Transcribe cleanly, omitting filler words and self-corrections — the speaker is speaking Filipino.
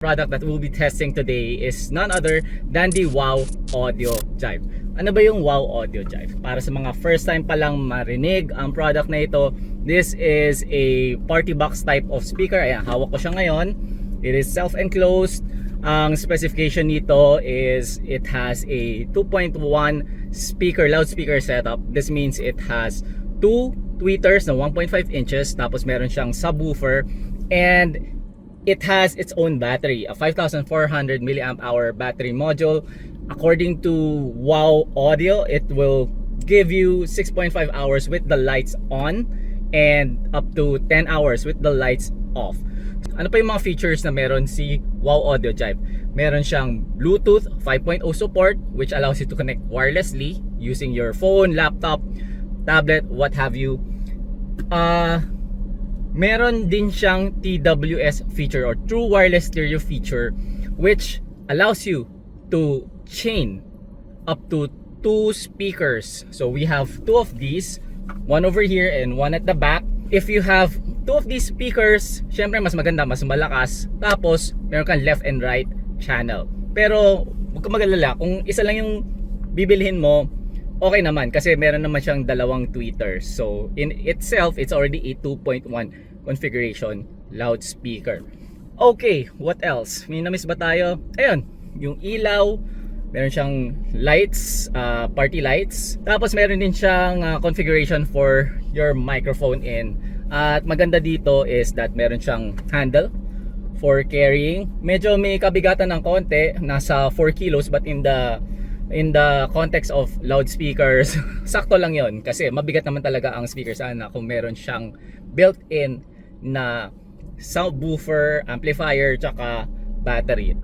Product that we'll be testing today is none other than the WOW Audio Jive. Ano ba yung WOW Audio Jive? Para sa mga first time pa lang marinig ang product na ito, this is a party box type of speaker. Ayan, hawak ko siya ngayon. It is self-enclosed. Ang specification nito is it has a 2.1 loudspeaker setup. This means it has two tweeters na 1.5 inches, tapos meron siyang subwoofer, and it has its own battery, a 5,400 milliamp hour battery module. According to WOW Audio, it will give you 6.5 hours with the lights on and up to 10 hours with the lights off. Ano pa yung mga features na meron si WOW Audio Jive? Meron siyang Bluetooth 5.0 support, which allows you to connect wirelessly using your phone, laptop, tablet, what have you. Meron din siyang TWS feature or True Wireless Stereo feature, which allows you to chain up to 2 speakers. So we have 2 of these, one over here and one at the back. If you have 2 of these speakers, syempre mas maganda, mas malakas. Tapos meron kang left and right channel. Pero huwag kang mag-alala, kung isa lang yung bibilhin mo, okay naman kasi meron naman siyang dalawang tweeters. So in itself, it's already a 2.1 configuration loudspeaker. Okay, what else? May na-miss ba tayo? Ayun, yung ilaw, meron siyang lights, party lights. Tapos meron din siyang configuration for your microphone in. At maganda dito is that meron siyang handle for carrying. Medyo may kabigatan ng konti, nasa 4 kilos, but in the context of loudspeakers, sakto lang yon kasi mabigat naman talaga ang speaker sana kung meron siyang built-in na subwoofer, amplifier, tsaka battery.